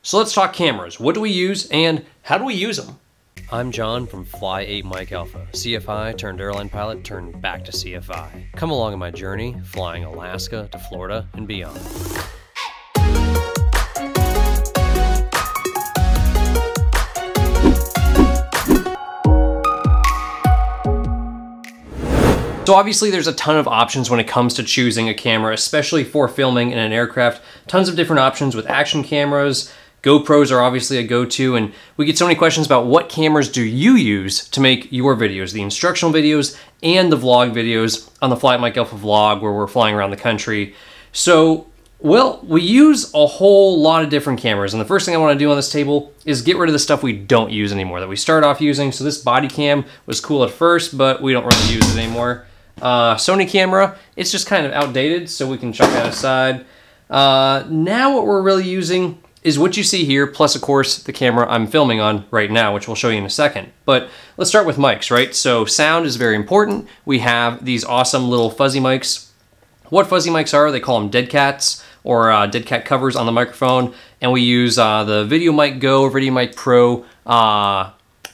So let's talk cameras. What do we use and how do we use them? I'm John from Fly 8 Mike Alpha, CFI turned airline pilot turned back to CFI. Come along on my journey, flying Alaska to Florida and beyond. So obviously there's a ton of options when it comes to choosing a camera, especially for filming in an aircraft. Tons of different options with action cameras. GoPros are obviously a go-to, and we get so many questions about what cameras do you use to make your videos, the instructional videos and the vlog videos on the Fly Mike Alpha vlog where we're flying around the country. So, well, we use a whole lot of different cameras, and the first thing I want to do on this table is get rid of the stuff we don't use anymore, that we start off using. So this body cam was cool at first, but we don't really use it anymore. Sony camera, it's just kind of outdated, so we can chuck that aside. Now what we're really using is what you see here, plus of course the camera I'm filming on right now, which we'll show you in a second. But let's start with mics, right? So sound is very important. We have these awesome little fuzzy mics. What fuzzy mics are, they call them dead cats, or dead cat covers on the microphone, and we use the Video Mic Go or Video Mic Pro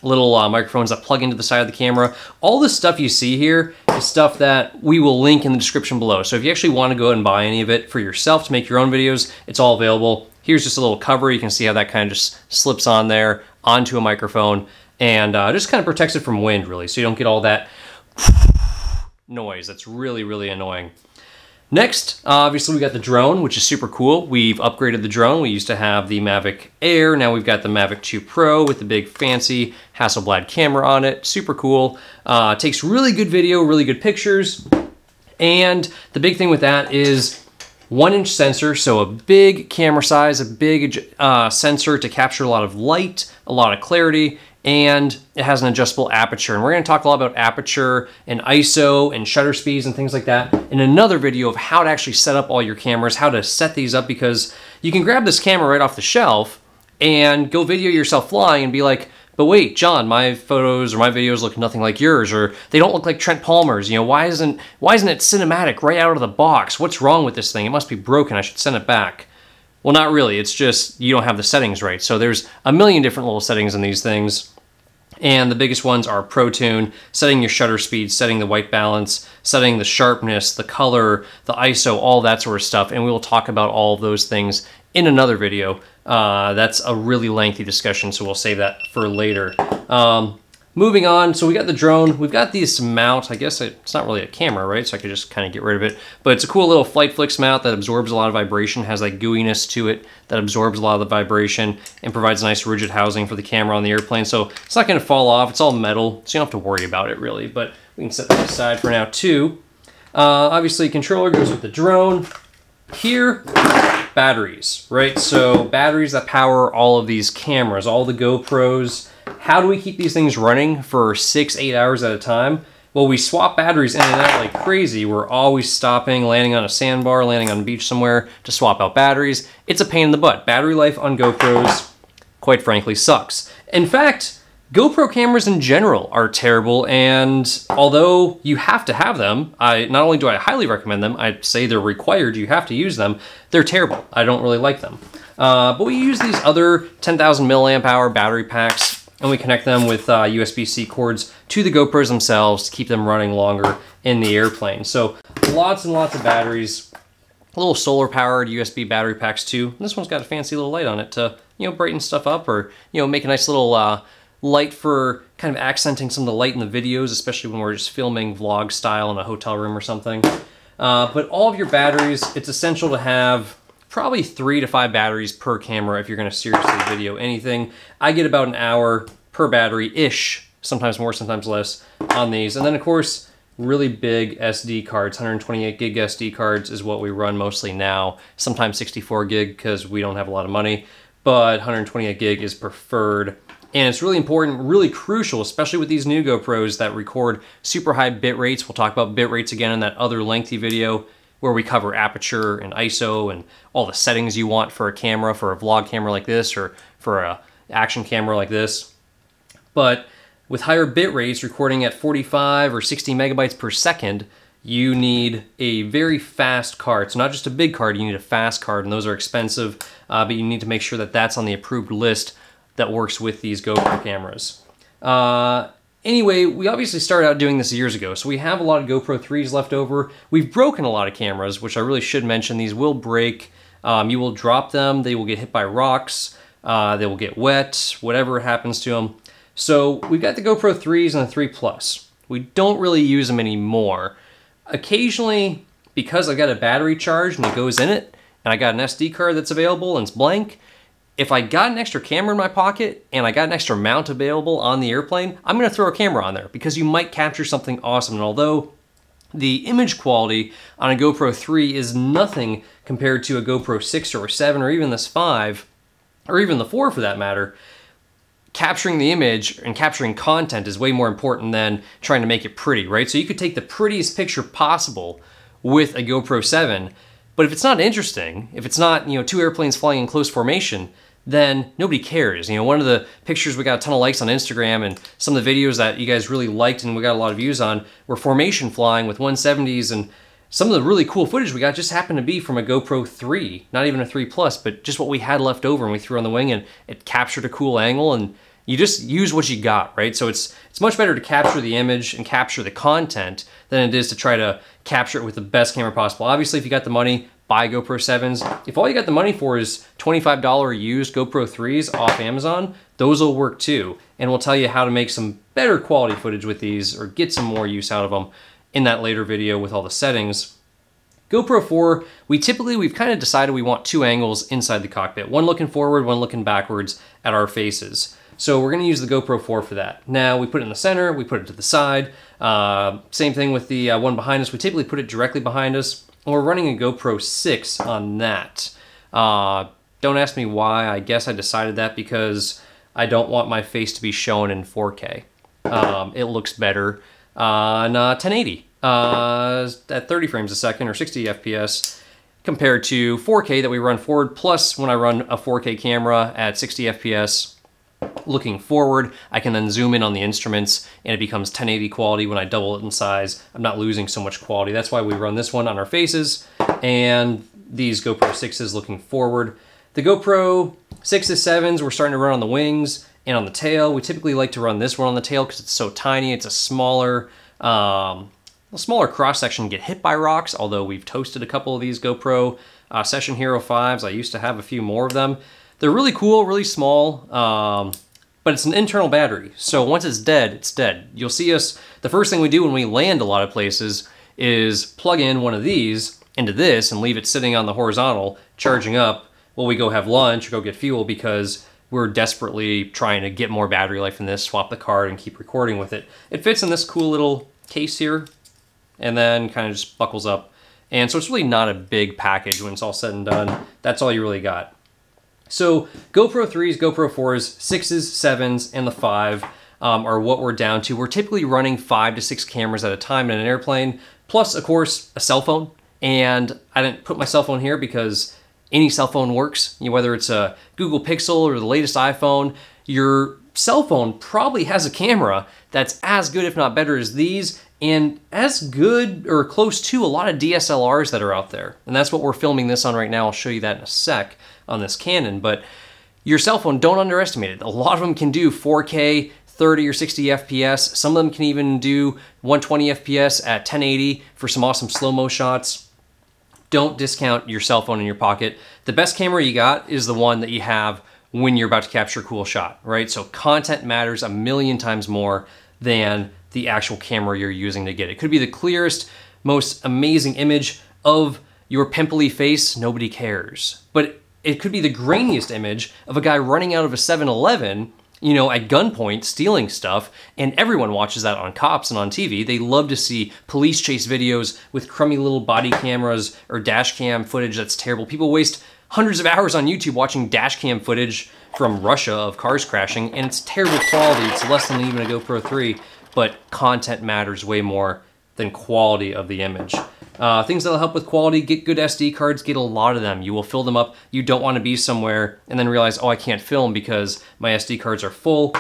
little microphones that plug into the side of the camera. All the stuff you see here is stuff that we will link in the description below. So if you actually want to go and buy any of it for yourself to make your own videos, it's all available. Here's just a little cover. You can see how that kind of just slips on there onto a microphone and just kind of protects it from wind, really, so you don't get all that noise. That's really, really annoying. Next, obviously we got the drone, which is super cool. We've upgraded the drone. We used to have the Mavic Air. Now we've got the Mavic 2 Pro with the big fancy Hasselblad camera on it. Super cool. Takes really good video, really good pictures. And the big thing with that is 1-inch sensor, so a big camera size, a big sensor to capture a lot of light, a lot of clarity, and it has an adjustable aperture. And we're going to talk a lot about aperture and ISO and shutter speeds and things like that in another video of how to actually set up all your cameras, how to set these up, because you can grab this camera right off the shelf and go video yourself flying and be like, but wait, John, my photos or my videos look nothing like yours, or they don't look like Trent Palmer's. You know, why isn't it cinematic right out of the box? What's wrong with this thing? It must be broken. I should send it back. Well, not really. It's just you don't have the settings right. So there's a million different little settings in these things. And the biggest ones are Pro Tune, setting your shutter speed, setting the white balance, setting the sharpness, the color, the ISO, all that sort of stuff. And we will talk about all of those things in another video. That's a really lengthy discussion, so we'll save that for later. Moving on, so we got the drone. We've got this mount. I guess it's not really a camera, right? So I could just kind of get rid of it. But it's a cool little Flight Flicks mount that absorbs a lot of vibration, has that gooiness to it that absorbs a lot of the vibration and provides a nice rigid housing for the camera on the airplane. So it's not going to fall off. It's all metal, so you don't have to worry about it really. But we can set that aside for now too. Obviously, controller goes with the drone. Here, batteries, right? So batteries that power all of these cameras, all the GoPros. How do we keep these things running for 6-8 hours at a time? Well, we swap batteries in and out like crazy. We're always stopping, landing on a sandbar, landing on a beach somewhere to swap out batteries. It's a pain in the butt. Battery life on GoPros, quite frankly, sucks. In fact, GoPro cameras in general are terrible, and although you have to have them, not only do I highly recommend them, I'd say they're required, you have to use them, they're terrible. I don't really like them. But we use these other 10,000 milliamp hour battery packs, and we connect them with USB-C cords to the GoPros themselves to keep them running longer in the airplane. So lots and lots of batteries, little solar powered USB battery packs too. And this one's got a fancy little light on it to, you know, brighten stuff up, or, you know, make a nice little light for kind of accenting some of the light in the videos, especially when we're just filming vlog style in a hotel room or something. But all of your batteries, it's essential to have probably 3 to 5 batteries per camera if you're going to seriously video anything. I get about an hour per battery-ish, sometimes more, sometimes less, on these. And then, of course, really big SD cards, 128 gig SD cards is what we run mostly now. Sometimes 64 gig because we don't have a lot of money, but 128 gig is preferred. And it's really important, really crucial, especially with these new GoPros that record super high bit rates. We'll talk about bit rates again in that other lengthy video where we cover aperture and ISO and all the settings you want for a camera, for a vlog camera like this, or for an action camera like this. But with higher bit rates, recording at 45 or 60 megabytes per second, you need a very fast card. So not just a big card, you need a fast card, and those are expensive, but you need to make sure that that's on the approved list that works with these GoPro cameras. Anyway, we obviously started out doing this years ago, so we have a lot of GoPro 3s left over. We've broken a lot of cameras, which I really should mention. These will break. You will drop them, they will get hit by rocks, they will get wet, whatever happens to them. So we've got the GoPro 3s and the 3 Plus. We don't really use them anymore. Occasionally, because I've got a battery charge and it goes in it, and I got an SD card that's available and it's blank, if I got an extra camera in my pocket and I got an extra mount available on the airplane, I'm gonna throw a camera on there because you might capture something awesome. And although the image quality on a GoPro 3 is nothing compared to a GoPro 6 or 7 or even this 5, or even the 4 for that matter, capturing the image and capturing content is way more important than trying to make it pretty, right? So you could take the prettiest picture possible with a GoPro 7, but if it's not interesting, if it's not, you know, two airplanes flying in close formation, then nobody cares. You know, one of the pictures we got a ton of likes on Instagram, and some of the videos that you guys really liked and we got a lot of views on were formation flying with 170s, and some of the really cool footage we got just happened to be from a GoPro 3, not even a 3 Plus, but just what we had left over and we threw on the wing, and it captured a cool angle, and you just use what you got, right? So it's much better to capture the image and capture the content than it is to try to capture it with the best camera possible. Obviously, if you got the money, buy GoPro 7s. If all you got the money for is $25 used GoPro 3s off Amazon, those will work too. And we'll tell you how to make some better quality footage with these or get some more use out of them in that later video with all the settings. GoPro 4, we've kind of decided we want two angles inside the cockpit. One looking forward, one looking backwards at our faces. So we're gonna use the GoPro 4 for that. Now we put it in the center, we put it to the side. Same thing with the one behind us. We typically put it directly behind us. And we're running a GoPro 6 on that. Don't ask me why. I guess I decided that because I don't want my face to be shown in 4K. It looks better on 1080 at 30 frames a second or 60 FPS compared to 4K that we run forward. Plus, when I run a 4K camera at 60 FPS looking forward, I can then zoom in on the instruments and it becomes 1080 quality. When I double it in size, I'm not losing so much quality. That's why we run this one on our faces and these GoPro 6s looking forward. The GoPro 6s, 7s, we're starting to run on the wings and on the tail. We typically like to run this one on the tail because it's so tiny. It's a smaller cross section, get hit by rocks, although we've toasted a couple of these GoPro Session Hero 5s. I used to have a few more of them. They're really cool, really small, but it's an internal battery. So once it's dead, it's dead. You'll see us, the first thing we do when we land a lot of places is plug in one of these into this and leave it sitting on the horizontal, charging up while we go have lunch or go get fuel because we're desperately trying to get more battery life in this, swap the card and keep recording with it. It fits in this cool little case here and then kind of just buckles up. And so it's really not a big package when it's all said and done. That's all you really got. So GoPro 3s, GoPro 4s, 6s, 7s, and the 5 are what we're down to. We're typically running 5 to 6 cameras at a time in an airplane, plus, of course, a cell phone. And I didn't put my cell phone here because any cell phone works. You know, whether it's a Google Pixel or the latest iPhone, your cell phone probably has a camera that's as good, if not better, as these, and as good or close to a lot of DSLRs that are out there. And that's what we're filming this on right now. I'll show you that in a sec on this Canon, but your cell phone, don't underestimate it. A lot of them can do 4K, 30 or 60 FPS. Some of them can even do 120 FPS at 1080 for some awesome slow-mo shots. Don't discount your cell phone in your pocket. The best camera you got is the one that you have when you're about to capture a cool shot, right? So content matters a million times more than the actual camera you're using to get it. It could be the clearest, most amazing image of your pimply face, nobody cares. But it could be the grainiest image of a guy running out of a 7-Eleven, you know, at gunpoint, stealing stuff, and everyone watches that on Cops and on TV. They love to see police chase videos with crummy little body cameras or dash cam footage that's terrible. People waste hundreds of hours on YouTube watching dash cam footage from Russia of cars crashing, and it's terrible quality. It's less than even a GoPro 3, but content matters way more than quality of the image. Things that'll help with quality, get good SD cards, get a lot of them. You will fill them up. You don't want to be somewhere and then realize, oh, I can't film because my SD cards are full,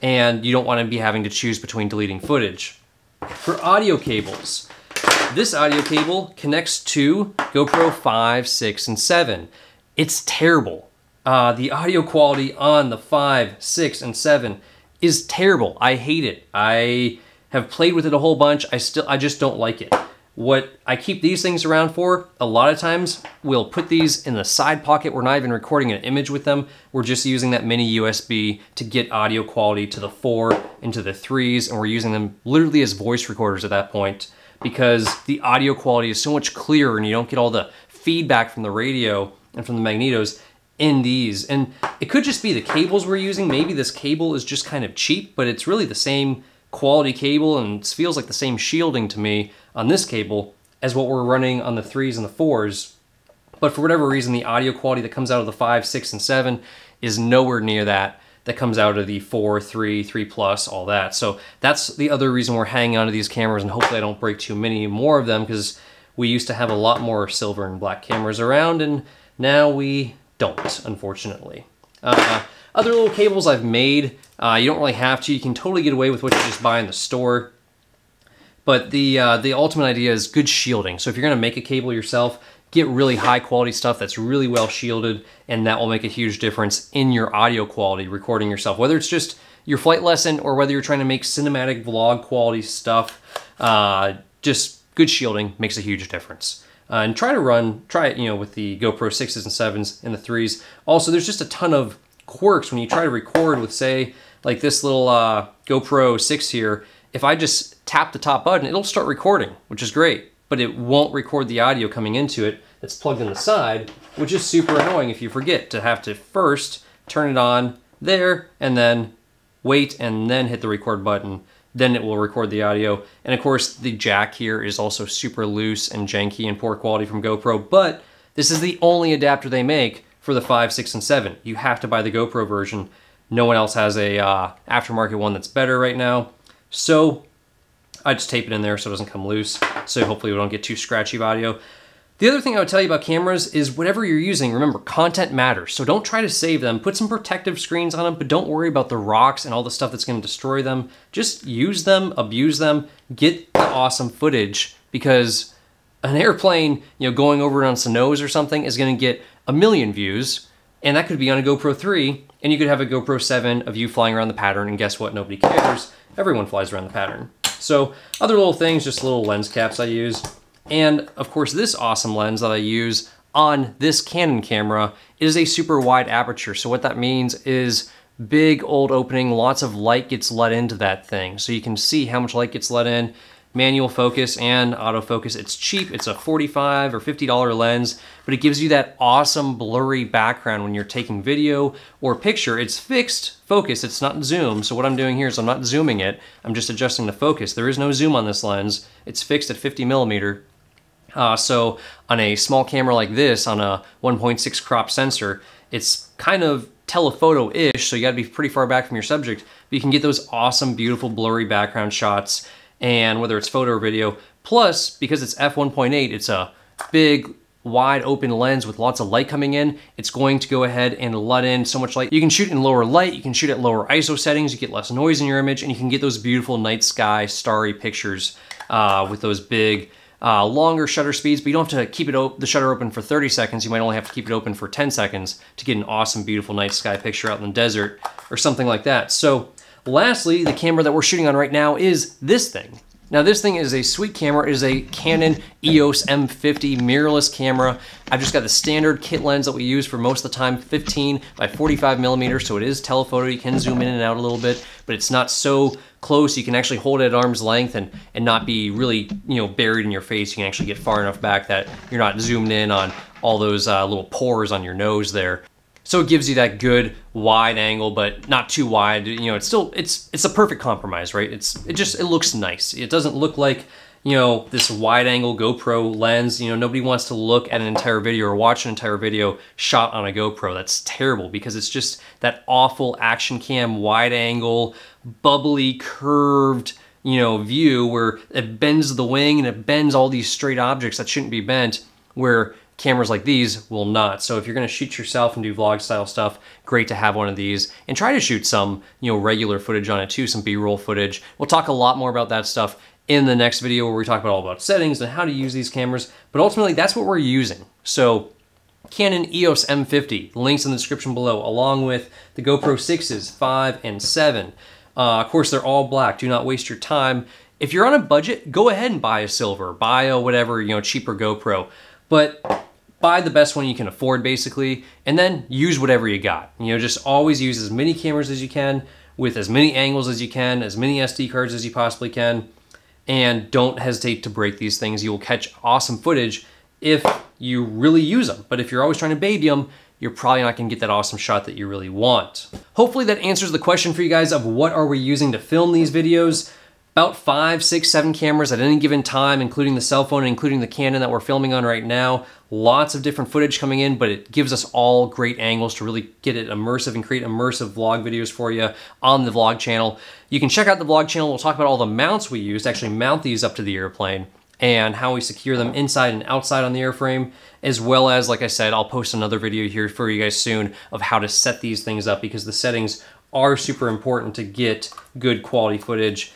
and you don't want to be having to choose between deleting footage. For audio cables, This audio cable connects to GoPro 5, 6, and 7. It's terrible. The audio quality on the 5, 6, and 7 is terrible. I hate it. I have played with it a whole bunch. I just don't like it. What I keep these things around for, a lot of times we'll put these in the side pocket. We're not even recording an image with them. We're just using that mini USB to get audio quality to the 4 and to the 3s, and we're using them literally as voice recorders at that point because the audio quality is so much clearer and you don't get all the feedback from the radio and from the magnetos in these. And it could just be the cables we're using. Maybe this cable is just kind of cheap, but it's really the same quality cable and it feels like the same shielding to me on this cable as what we're running on the 3s and the 4s. But for whatever reason, the audio quality that comes out of the 5, 6, and 7 is nowhere near that comes out of the 4, 3, 3 Plus, all that. So that's the other reason we're hanging onto these cameras, and hopefully I don't break too many more of them, because we used to have a lot more silver and black cameras around, and now we don't, unfortunately. Other little cables I've made, you don't really have to. You can totally get away with what you just buy in the store. But the ultimate idea is good shielding. So if you're gonna make a cable yourself, get really high quality stuff that's really well shielded, and that will make a huge difference in your audio quality recording yourself. Whether it's just your flight lesson or whether you're trying to make cinematic vlog quality stuff, just good shielding makes a huge difference. And try it, you know, with the GoPro 6s and 7s and the 3s. Also, there's just a ton of quirks when you try to record with, say, like this little GoPro 6 here. If I just tap the top button, it'll start recording, which is great, but it won't record the audio coming into it that's plugged in the side, which is super annoying if you forget to have to first turn it on there and then wait and then hit the record button. Then it will record the audio. And of course, the jack here is also super loose and janky and poor quality from GoPro, but this is the only adapter they make for the 5, 6, and 7. You have to buy the GoPro version. No one else has a aftermarket one that's better right now. So I just tape it in there so it doesn't come loose. So hopefully we don't get too scratchy of audio. The other thing I would tell you about cameras is whatever you're using, remember, content matters. So don't try to save them. Put some protective screens on them, but don't worry about the rocks and all the stuff that's going to destroy them. Just use them, abuse them, get the awesome footage, because an airplane, you know, going over it on some nose or something is going to get 1 million views, and that could be on a GoPro 3, and you could have a GoPro 7 of you flying around the pattern, and guess what? Nobody cares. Everyone flies around the pattern. So other little things, just little lens caps I use. And of course, this awesome lens that I use on this Canon camera is a super wide aperture. So what that means is big old opening, lots of light gets let into that thing. So you can see how much light gets let in, manual focus and autofocus. It's cheap, it's a $45 or $50 lens, but it gives you that awesome blurry background when you're taking video or picture. It's fixed focus, it's not zoom. So what I'm doing here is I'm not zooming it, I'm just adjusting the focus. There is no zoom on this lens. It's fixed at 50 millimeter. So on a small camera like this, on a 1.6 crop sensor, it's kind of telephoto-ish, so you gotta be pretty far back from your subject, but you can get those awesome, beautiful, blurry background shots, and whether it's photo or video. Plus, because it's f1.8, it's a big, wide open lens with lots of light coming in, it's going to go ahead and let in so much light. You can shoot in lower light, you can shoot at lower ISO settings, you get less noise in your image, and you can get those beautiful night sky, starry pictures with those big, longer shutter speeds, but you don't have to keep the shutter open for 30 seconds. You might only have to keep it open for 10 seconds to get an awesome, beautiful night sky picture out in the desert or something like that. So lastly, the camera that we're shooting on right now is this thing. Now this thing is a sweet camera. It is a Canon EOS M50 mirrorless camera. I've just got the standard kit lens that we use for most of the time, 15 by 45 millimeters, so it is telephoto. You can zoom in and out a little bit, but it's not so close. You can actually hold it at arm's length and not be really, you know, buried in your face. You can actually get far enough back that you're not zoomed in on all those little pores on your nose there. So it gives you that good wide angle, but not too wide. You know, it's a perfect compromise, right? It looks nice. It doesn't look like, you know, this wide angle GoPro lens. You know, nobody wants to look at an entire video or watch an entire video shot on a GoPro. That's terrible because it's just that awful action cam wide angle, bubbly, curved, you know, view where it bends the wing and it bends all these straight objects that shouldn't be bent, where cameras like these will not. So if you're gonna shoot yourself and do vlog style stuff, great to have one of these, and try to shoot some, you know, regular footage on it too, some B-roll footage. We'll talk a lot more about that stuff in the next video where we talk about all about settings and how to use these cameras, but ultimately that's what we're using. So Canon EOS M50, links in the description below, along with the GoPro 6s, 5 and 7. Of course, they're all black. Do not waste your time. If you're on a budget, go ahead and buy a silver, buy a whatever, cheaper GoPro, but buy the best one you can afford basically, and then use whatever you got. Just always use as many cameras as you can, with as many angles as you can, as many SD cards as you possibly can, and don't hesitate to break these things. You will catch awesome footage if you really use them. But if you're always trying to baby them, you're probably not gonna get that awesome shot that you really want. Hopefully that answers the question for you guys of what are we using to film these videos. About 5, 6, 7 cameras at any given time, including the cell phone and including the Canon that we're filming on right now. Lots of different footage coming in, but it gives us all great angles to really get it immersive and create immersive vlog videos for you on the vlog channel. You can check out the vlog channel. We'll talk about all the mounts we use to actually mount these up to the airplane and how we secure them inside and outside on the airframe, as well as, like I said, I'll post another video here for you guys soon of how to set these things up, because the settings are super important to get good quality footage.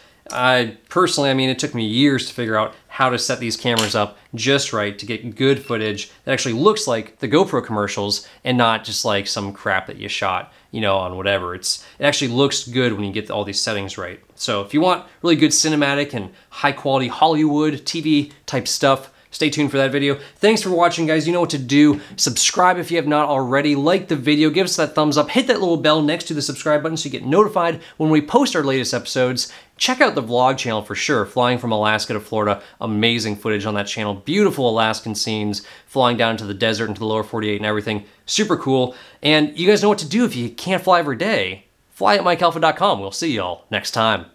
Personally, it took me years to figure out how to set these cameras up just right to get good footage that actually looks like the GoPro commercials and not just like some crap that you shot, on whatever. It actually looks good when you get all these settings right. So if you want really good cinematic and high quality Hollywood TV type stuff, stay tuned for that video. Thanks for watching, guys. You know what to do. Subscribe if you have not already. Like the video, give us that thumbs up, hit that little bell next to the subscribe button so you get notified when we post our latest episodes. Check out the vlog channel for sure. Flying from Alaska to Florida, amazing footage on that channel. Beautiful Alaskan scenes, flying down into the desert, into the lower 48 and everything. Super cool. And you guys know what to do if you can't fly every day. Fly at MikeAlpha.com. We'll see y'all next time.